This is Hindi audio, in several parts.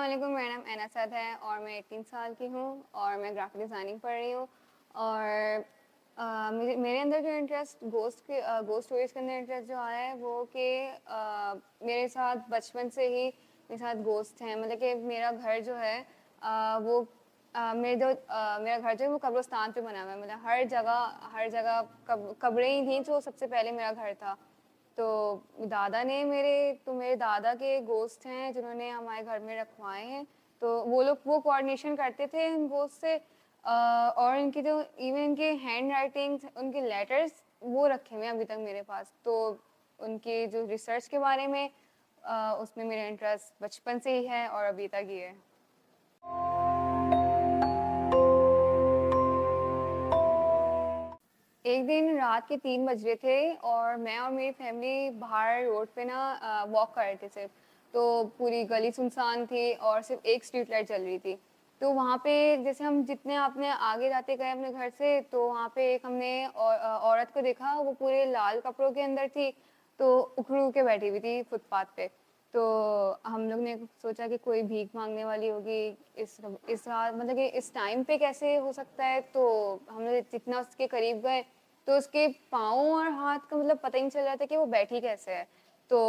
वालेकुम, मेरा नाम ऐना साद है और मैं 18 साल की हूँ और मैं ग्राफिक डिज़ाइनिंग पढ़ रही हूँ। और मुझे मेरे अंदर जो इंटरेस्ट घोस्ट स्टोरीज़ के अंदर इंटरेस्ट जो आया है वो कि मेरे साथ बचपन से ही मेरे साथ घोस्ट हैं। मतलब कि मेरा घर जो है वो मेरा घर जो है वो कब्रिस्तान पे बना हुआ है। मतलब हर जगह कब्रें ही थी, जो सबसे पहले मेरा घर था। तो मेरे दादा के गोश्त हैं जिन्होंने हमारे घर में रखवाए हैं। तो वो लोग वो कोऑर्डिनेशन करते थे इन गोश्त से। और इनकी जो इवन इनके हैंड राइटिंग्स, उनके लेटर्स वो रखे हुए हैं अभी तक मेरे पास। तो उनके जो रिसर्च के बारे में उसमें मेरा इंटरेस्ट बचपन से ही है और अभी तक ही है। एक दिन रात के 3 बज रहे थे और मैं और मेरी फैमिली बाहर रोड पे ना वॉक कर रहे थे सिर्फ। तो पूरी गली सुनसान थी और सिर्फ एक स्ट्रीट लाइट जल रही थी। तो वहाँ पे जैसे हम जितने अपने आगे जाते गए अपने घर से, तो वहाँ पे एक हमने औरत को देखा, वो पूरे लाल कपड़ों के अंदर थी। तो उखड़ू के बैठी हुई थी फुटपाथ पे। तो हम लोग ने सोचा कि कोई भीख मांगने वाली होगी इस रात, मतलब कि इस टाइम पे कैसे हो सकता है। तो हम लोग जितना उसके करीब गए तो उसके पाँव और हाथ का मतलब पता ही नहीं चल रहा था कि वो बैठी कैसे है। तो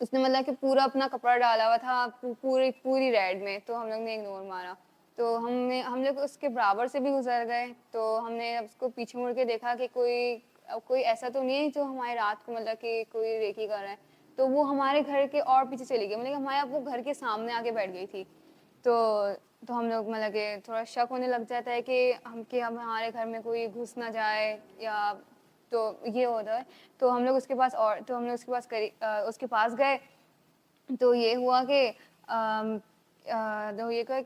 उसने मतलब कि पूरा अपना कपड़ा डाला हुआ था पूरी पूरी रेड में। तो हम लोग ने इग्नोर मारा। तो हम लोग उसके बराबर से भी गुजर गए। तो हमने उसको पीछे मुड़ के देखा कि कोई ऐसा तो नहीं है जो हमारी रात को मतलब कि कोई रेकी कर रहा है। तो वो हमारे घर के और पीछे चली गई, मतलब हमारे वो घर के सामने आके बैठ गई थी। तो हम लोग मतलब कि थोड़ा शक होने लग जाता है कि हम हमारे घर में कोई घुस ना जाए या तो ये होता है। तो हम लोग उसके पास गए। तो ये हुआ कि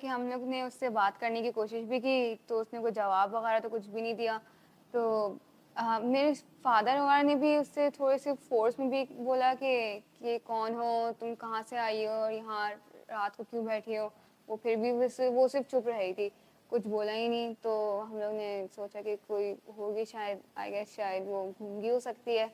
हम लोग ने उससे बात करने की कोशिश भी की, तो उसने कोई जवाब वगैरह तो कुछ भी नहीं दिया। तो मेरे फादर वगैरह ने भी उससे थोड़े से फोर्स में भी बोला कि कौन हो तुम, कहाँ से आई हो और यहाँ रात को क्यों बैठी हो। वो फिर भी वो सिर्फ चुप रही थी, कुछ बोला ही नहीं। तो हम लोग ने सोचा कि कोई होगी शायद, आई गेस शायद वो गूंगी हो सकती है।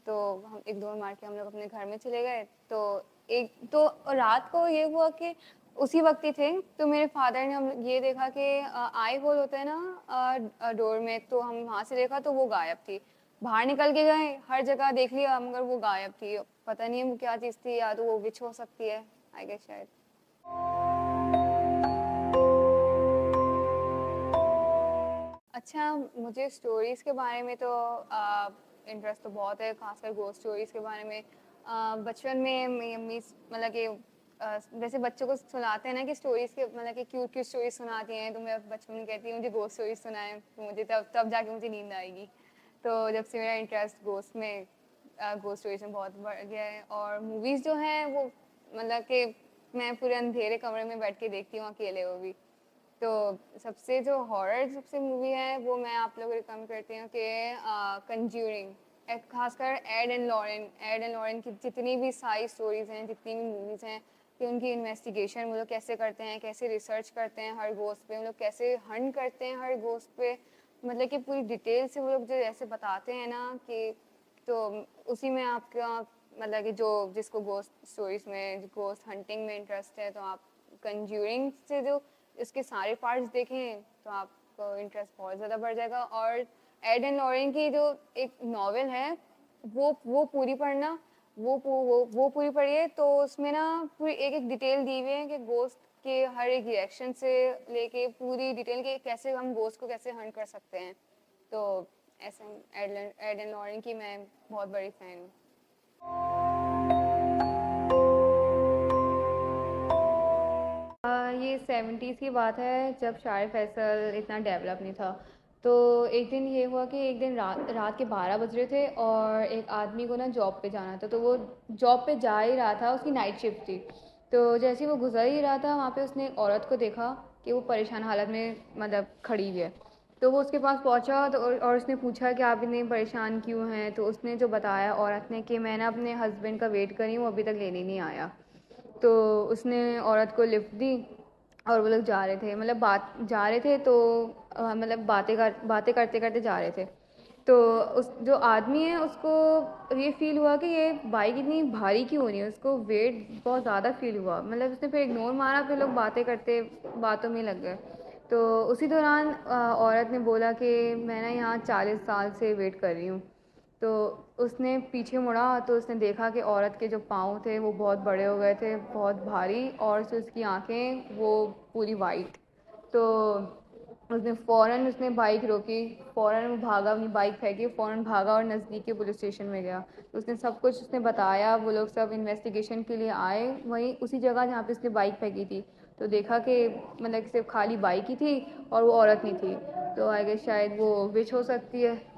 तो हम एक दौड़ मार के हम लोग अपने घर में चले गए। तो रात को ये हुआ कि उसी वक्त ही थे। तो मेरे फादर ने हम ये देखा कि आई होल होता है ना डोर में, तो हम वहाँ से देखा तो वो गायब थी। बाहर निकल के गए, हर जगह देख लिया मगर वो गायब थी। पता नहीं वो क्या चीज़ थी, या तो वो विच हो सकती है, आई गेस शायद। अच्छा, मुझे स्टोरीज़ के बारे में तो इंटरेस्ट तो बहुत है, खासकर घोस्ट स्टोरीज़ के बारे में। बचपन में मेरी अम्मी मतलब कि जैसे बच्चों को सुनाते हैं ना कि स्टोरीज़ के मतलब कि क्यूट क्यूट स्टोरीज सुनाती हैं, तो मैं बचपन में कहती हूँ मुझे घोस्ट स्टोरीज सुनाएं, तो मुझे तब जाके मुझे नींद आएगी। तो जब से मेरा इंटरेस्ट घोस्ट स्टोरीज में बहुत बढ़ गया है। और मूवीज़ जो हैं वो मतलब कि मैं पूरे अंधेरे कमरे में बैठ के देखती हूँ अकेले, वो भी। तो सबसे जो हॉरर सबसे मूवी है वो मैं आप लोगों को रिकमेंड करती हूँ कि कंज्यूरिंग। खासकर एड एंड लॉरेन की जितनी भी सारी स्टोरीज़ हैं, जितनी भी मूवीज़ हैं, कि उनकी इन्वेस्टिगेशन वो लोग कैसे करते हैं, कैसे रिसर्च करते हैं हर गोस्ट पे, वो लोग कैसे हंट करते हैं हर गोस्ट पे। मतलब कि पूरी डिटेल से वो लोग जो ऐसे बताते हैं ना कि तो उसी में आपका मतलब कि जो जिसको गोस्ट स्टोरीज में गोस्ट हंटिंग में इंटरेस्ट है, तो आप कंज्यूरिंग से जो इसके सारे पार्ट्स देखें तो आपको इंटरेस्ट बहुत ज़्यादा बढ़ जाएगा। और एड एंड लॉरेन की जो एक नॉवेल है वो पूरी पढ़ना, वो पूरी पढ़िए। तो उसमें ना पूरी एक एक डिटेल दी हुई है कि गोस्ट के हर एक रिएक्शन से लेके पूरी डिटेल के कैसे हम गोस्ट को कैसे हंट कर सकते हैं। तो ऐसे एड एंड लॉरेन की मैं बहुत बड़ी फ़ैन हूँ। ये 70s की बात है, जब शायर फैसल इतना डेवलप नहीं था। तो एक दिन ये हुआ कि एक दिन रात रात के 12 बज रहे थे और एक आदमी को ना जॉब पे जाना था। तो वो जॉब पे जा ही रहा था, उसकी नाइट शिफ्ट थी। तो जैसे ही वो गुजर ही रहा था, वहाँ पे उसने एक औरत को देखा कि वो परेशान हालत में मतलब खड़ी हुई है। तो वो उसके पास पहुँचा तो और उसने पूछा कि आप इतने परेशान क्यों हैं। तो उसने जो बताया औरत ने कि मैं ना अपने हस्बैंड का वेट कर रही हूँ, अभी तक लेने नहीं आया। तो उसने औरत को लिफ्ट दी और वो लोग जा रहे थे, मतलब बात जा रहे थे। तो मतलब बातें करते करते जा रहे थे। तो उस जो आदमी है उसको ये फ़ील हुआ कि ये बाइक इतनी भारी क्यों हो रही है, उसको वेट बहुत ज़्यादा फ़ील हुआ। मतलब उसने फिर इग्नोर मारा, फिर लोग बातें करते बातों में लग गए। तो उसी दौरान औरत ने बोला कि मैं ना यहाँ 40 साल से वेट कर रही हूँ। तो उसने पीछे मुड़ा तो उसने देखा कि औरत के जो पाँव थे वो बहुत बड़े हो गए थे, बहुत भारी, और जो उसकी आँखें वो पूरी वाइट। तो उसने बाइक रोकी, फ़ौरन वो भागा, अपनी बाइक फेंकी, फ़ौरन भागा और नज़दीक के पुलिस स्टेशन में गया। तो उसने सब कुछ उसने बताया, वो लोग सब इन्वेस्टिगेशन के लिए आए वहीं उसी जगह जहाँ पे उसने बाइक फेंकी थी। तो देखा कि मतलब सिर्फ खाली बाइक ही थी और वो औरत नहीं थी। तो आई गेस शायद वो विच हो सकती है।